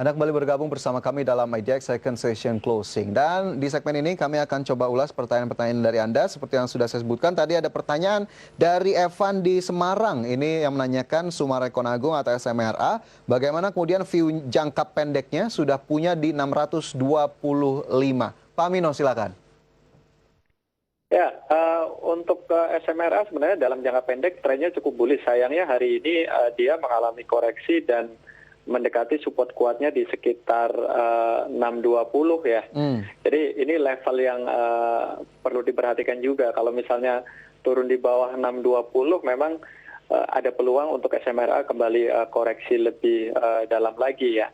Anda kembali bergabung bersama kami dalam IDX Second Session Closing. Dan di segmen ini kami akan coba ulas pertanyaan-pertanyaan dari Anda. Seperti yang sudah saya sebutkan, tadi ada pertanyaan dari Evan di Semarang. Ini yang menanyakan Sumarekon Agung atau SMRA. Bagaimana kemudian view jangka pendeknya sudah punya di 625. Pak Mino, silakan. Ya, untuk SMRA sebenarnya dalam jangka pendek trennya cukup bullish. Sayangnya hari ini dia mengalami koreksi dan mendekati support kuatnya di sekitar 620 ya. Jadi ini level yang perlu diperhatikan juga. Kalau misalnya turun di bawah 620 memang ada peluang untuk SMRA kembali koreksi lebih dalam lagi ya.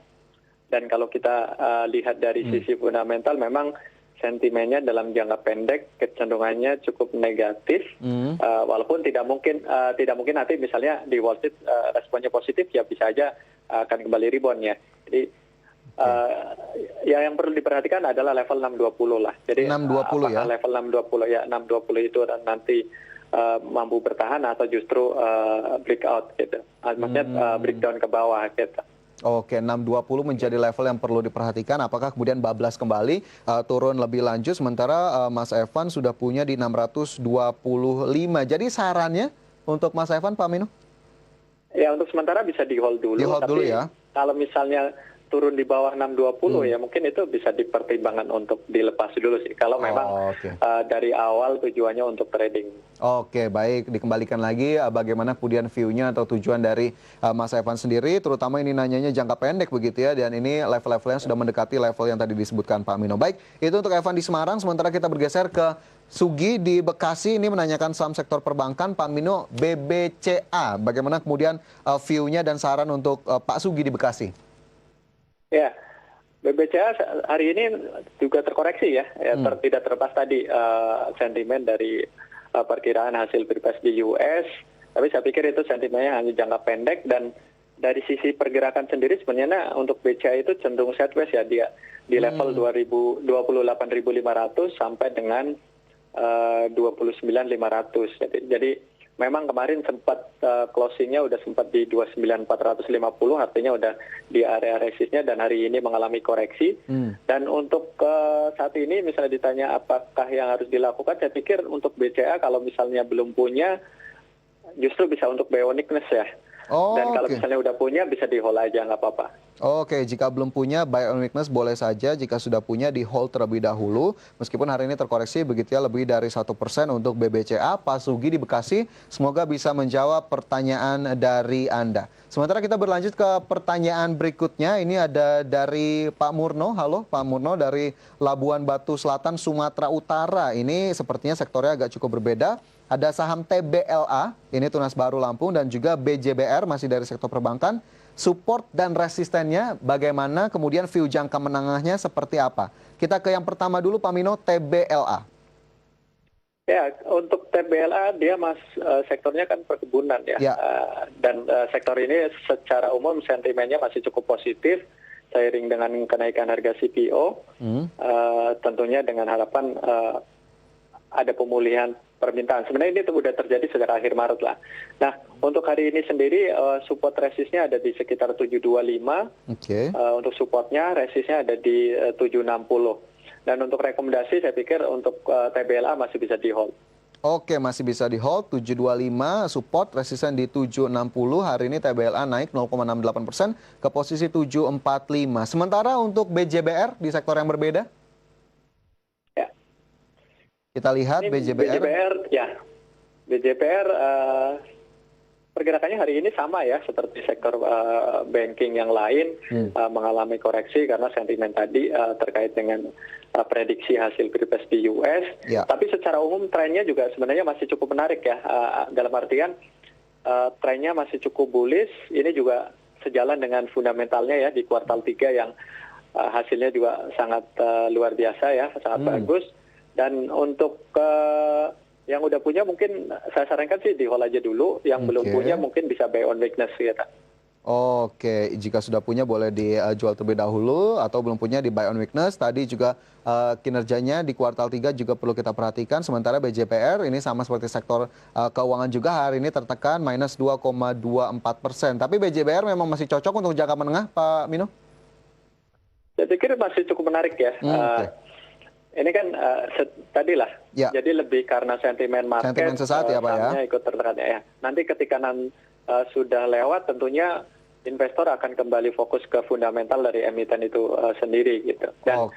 Dan kalau kita lihat dari sisi fundamental memang sentimennya dalam jangka pendek kecenderungannya cukup negatif, walaupun tidak mungkin nanti misalnya di Wall Street responnya positif ya bisa aja akan kembali rebound ya. Jadi ya yang perlu diperhatikan adalah level 620 lah. Jadi 620 ya. Level 620 ya 620 itu nanti mampu bertahan atau justru breakout gitu. Maksudnya breakdown ke bawah gitu. Oke, 620 menjadi level yang perlu diperhatikan. Apakah kemudian bablas kembali turun lebih lanjut, sementara Mas Evan sudah punya di 625. Jadi sarannya untuk Mas Evan, Pak Mino? Ya untuk sementara bisa di hold dulu. Di hold dulu ya. Kalau misalnya turun di bawah 620 ya mungkin itu bisa dipertimbangkan untuk dilepas dulu sih. Kalau memang dari awal tujuannya untuk trading. Oke, baik. Dikembalikan lagi bagaimana kemudian view-nya atau tujuan dari Mas Evan sendiri, terutama ini nanyanya jangka pendek begitu ya, dan ini level-levelnya sudah mendekati level yang tadi disebutkan Pak Mino. Baik, itu untuk Evan di Semarang, sementara kita bergeser ke Sugi di Bekasi, ini menanyakan saham sektor perbankan. Pak Mino, BBCA, bagaimana kemudian view-nya dan saran untuk Pak Sugi di Bekasi? Ya, BBCA hari ini juga terkoreksi ya, tidak terlepas tadi sentimen dari perkiraan hasil pilpres di US, tapi saya pikir itu sentimennya hanya jangka pendek, dan dari sisi pergerakan sendiri sebenarnya untuk BCA itu cenderung sideways ya, dia di level 28.500 sampai dengan 29.500. Jadi memang kemarin sempat closingnya udah sempat di 29.450, artinya udah di area resistnya, dan hari ini mengalami koreksi. Dan untuk saat ini misalnya ditanya apakah yang harus dilakukan, saya pikir untuk BCA kalau misalnya belum punya justru bisa untuk buy on weakness ya. Dan kalau misalnya udah punya bisa di hold aja, nggak apa-apa. Oke, jika belum punya buy on weakness boleh saja, jika sudah punya di hold terlebih dahulu. Meskipun hari ini terkoreksi begitu ya, lebih dari 1% untuk BBCA. Pak Sugi di Bekasi, semoga bisa menjawab pertanyaan dari Anda. Sementara kita berlanjut ke pertanyaan berikutnya, ini ada dari Pak Murno. Halo Pak Murno dari Labuan Batu Selatan, Sumatera Utara. Ini sepertinya sektornya agak cukup berbeda. Ada saham TBLA, ini Tunas Baru Lampung, dan juga BJBR, masih dari sektor perbankan. Support dan resistennya bagaimana, kemudian view jangka menengahnya seperti apa? Kita ke yang pertama dulu Pak Mino, TBLA. Ya, untuk TBLA dia sektornya kan perkebunan ya. Dan sektor ini secara umum sentimennya masih cukup positif seiring dengan kenaikan harga CPO. Tentunya dengan harapan ada pemulihan permintaan. Sebenarnya ini sudah terjadi sejak akhir Maret lah. Nah, untuk hari ini sendiri support resistnya ada di sekitar 725. Untuk supportnya, resistnya ada di 760. Dan untuk rekomendasi saya pikir untuk TBLA masih bisa di hold. Oke, masih bisa di hold, 725 support, resisten di 760. Hari ini TBLA naik 0,68% ke posisi 745. Sementara untuk BJBR di sektor yang berbeda? Kita lihat BJBR. BJBR pergerakannya hari ini sama ya seperti sektor banking yang lain, mengalami koreksi karena sentimen tadi terkait dengan prediksi hasil pilpres di US. Tapi secara umum trennya juga sebenarnya masih cukup menarik ya, dalam artian trennya masih cukup bullish. Ini juga sejalan dengan fundamentalnya ya di kuartal 3 yang hasilnya juga sangat luar biasa ya, sangat bagus. Dan untuk yang udah punya mungkin saya sarankan sih di hold aja dulu. Yang belum punya mungkin bisa buy on weakness gitu. Oke, jika sudah punya boleh dijual terlebih dahulu, atau belum punya di buy on weakness. Tadi juga kinerjanya di kuartal 3 juga perlu kita perhatikan. Sementara BJPR ini sama seperti sektor keuangan juga hari ini tertekan minus 2,24%. Tapi BJPR memang masih cocok untuk jangka menengah, Pak Mino? Saya pikir masih cukup menarik ya. Ini kan tadilah, jadi lebih karena sentimen market, sentimen sesaat ya Pak ya. Ikut tertekan ya. Nanti ketika sudah lewat, tentunya investor akan kembali fokus ke fundamental dari emiten itu sendiri gitu. Dan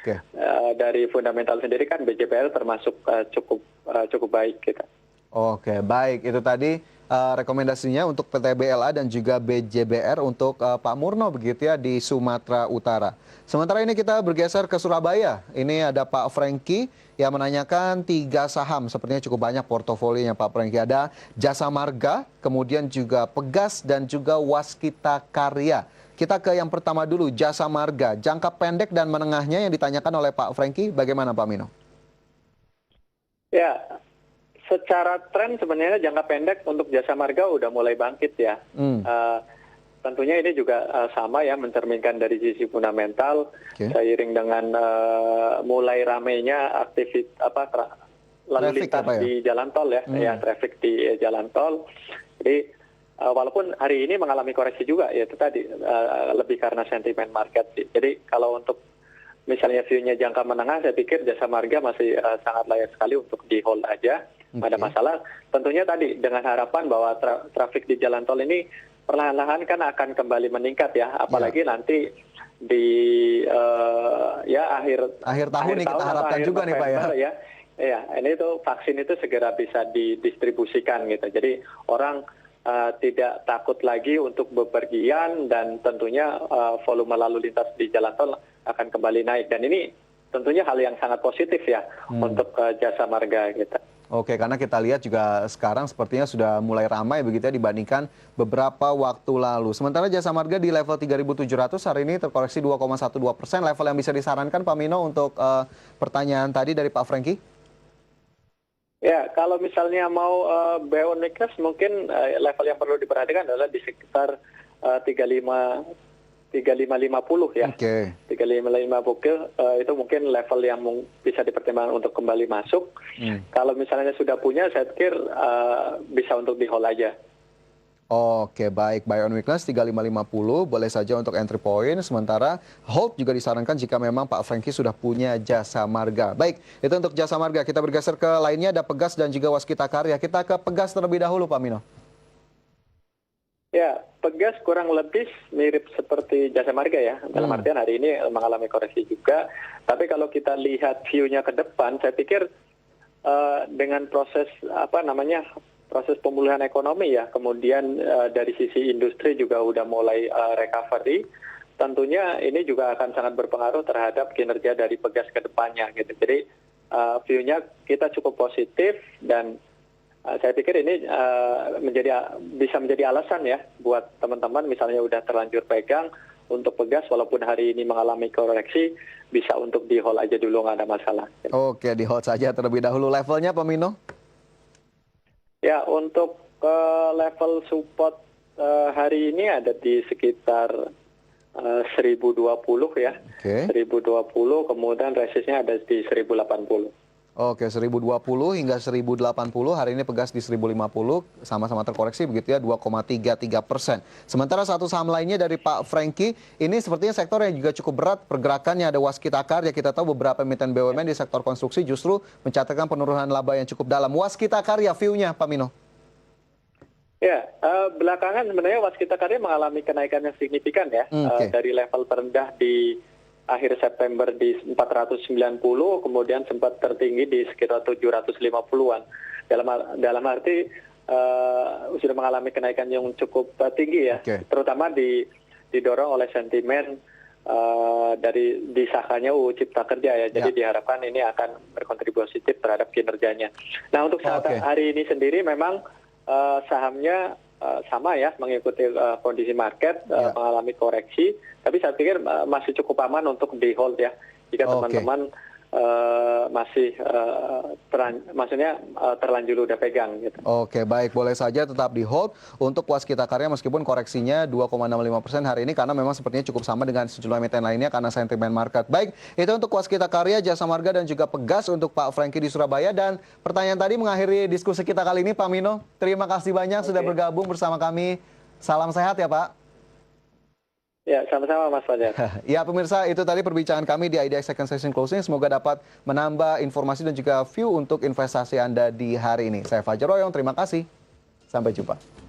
dari fundamental sendiri kan BJBL termasuk cukup baik gitu. Oke, baik. Itu tadi rekomendasinya untuk PT BLA dan juga BJBR untuk Pak Murno begitu ya di Sumatera Utara. Sementara ini kita bergeser ke Surabaya. Ini ada Pak Franky yang menanyakan 3 saham. Sepertinya cukup banyak portofolionya Pak Franky. Ada Jasa Marga, kemudian juga Pegas dan juga Waskita Karya. Kita ke yang pertama dulu, Jasa Marga. Jangka pendek dan menengahnya yang ditanyakan oleh Pak Franky, bagaimana Pak Mino? Ya, secara tren sebenarnya jangka pendek untuk Jasa Marga udah mulai bangkit ya. Tentunya ini juga sama ya, mencerminkan dari sisi fundamental seiring dengan mulai ramainya lalu lintas di jalan tol ya, traffic di jalan tol. Jadi walaupun hari ini mengalami koreksi juga ya, itu tadi lebih karena sentimen market. Jadi kalau untuk misalnya view-nya jangka menengah, saya pikir Jasa Marga masih sangat layak sekali untuk di hold aja. Ada masalah. Tentunya tadi dengan harapan bahwa trafik di jalan tol ini perlahan-lahan kan akan kembali meningkat ya. Apalagi nanti di akhir tahun nih kita harapkan juga nih Pak ya. Ya, ini tuh vaksin itu segera bisa didistribusikan gitu. Jadi orang tidak takut lagi untuk bepergian dan tentunya volume lalu lintas di jalan tol akan kembali naik. Dan ini tentunya hal yang sangat positif ya untuk Jasa Marga gitu. Oke, karena kita lihat juga sekarang sepertinya sudah mulai ramai begitu ya dibandingkan beberapa waktu lalu. Sementara Jasa Marga di level 3.700 hari ini terkoreksi 2,12%. Level yang bisa disarankan Pak Mino untuk pertanyaan tadi dari Pak Franky? Ya, kalau misalnya mau buy on weakness, mungkin level yang perlu diperhatikan adalah di sekitar 3550 ya. 3550 itu mungkin level yang bisa dipertimbangkan untuk kembali masuk. Kalau misalnya sudah punya, saya pikir bisa untuk di hold aja. Oke, baik. Buy on weakness 3550 boleh saja untuk entry point. Sementara hold juga disarankan jika memang Pak Franky sudah punya Jasa Marga. Baik, itu untuk Jasa Marga. Kita bergeser ke lainnya, ada Pegas dan juga Waskita Karya. Kita ke Pegas terlebih dahulu Pak Mino. Ya, Pegas kurang lebih mirip seperti Jasa Marga ya. Dalam artian hari ini mengalami koreksi juga. Tapi kalau kita lihat view-nya ke depan, saya pikir dengan proses proses pemulihan ekonomi ya, kemudian dari sisi industri juga udah mulai recovery. Tentunya ini juga akan sangat berpengaruh terhadap kinerja dari Pegas ke depannya gitu. Jadi view-nya kita cukup positif dan saya pikir ini bisa menjadi alasan ya buat teman-teman misalnya udah terlanjur pegang untuk Pegas walaupun hari ini mengalami koreksi, bisa untuk di hold aja dulu, nggak ada masalah. Oke, di hold saja terlebih dahulu. Levelnya Pak Mino? Ya, untuk level support hari ini ada di sekitar 1020 ya. 1020, kemudian resistnya ada di 1080. Oke, 1020 hingga 1080, hari ini Pegas di 1050, sama-sama terkoreksi begitu ya, 2,33%. Sementara satu saham lainnya dari Pak Franky, ini sepertinya sektor yang juga cukup berat pergerakannya, ada Waskita Karya. Kita tahu beberapa emiten BUMN di sektor konstruksi justru mencatatkan penurunan laba yang cukup dalam. Waskita Karya, view-nya Pak Mino? Ya, belakangan sebenarnya Waskita Karya mengalami kenaikan yang signifikan ya, dari level terendah di akhir September di 490, kemudian sempat tertinggi di sekitar 750-an. Dalam arti sudah mengalami kenaikan yang cukup tinggi ya, terutama didorong oleh sentimen dari disahkannya UU Cipta Kerja ya. Jadi diharapkan ini akan berkontribusi positif terhadap kinerjanya. Nah, untuk saat hari ini sendiri memang sahamnya sama ya, mengikuti kondisi market, mengalami koreksi, tapi saya pikir masih cukup aman untuk di hold ya, jika teman-teman masih terlanjur udah pegang gitu. Oke, baik, boleh saja tetap di hold untuk Waskita Karya meskipun koreksinya 2,65% hari ini karena memang sepertinya cukup sama dengan sejumlah emiten lainnya karena sentimen market. Baik, itu untuk Waskita Karya, Jasa Marga dan juga Pegas untuk Pak Franky di Surabaya. Dan pertanyaan tadi mengakhiri diskusi kita kali ini, Pak Mino. Terima kasih banyak sudah bergabung bersama kami. Salam sehat ya Pak. Ya, sama-sama Mas Fajar. Ya, pemirsa, itu tadi perbincangan kami di IDX Second Session Closing. Semoga dapat menambah informasi dan juga view untuk investasi Anda di hari ini. Saya Fajar Royong, terima kasih. Sampai jumpa.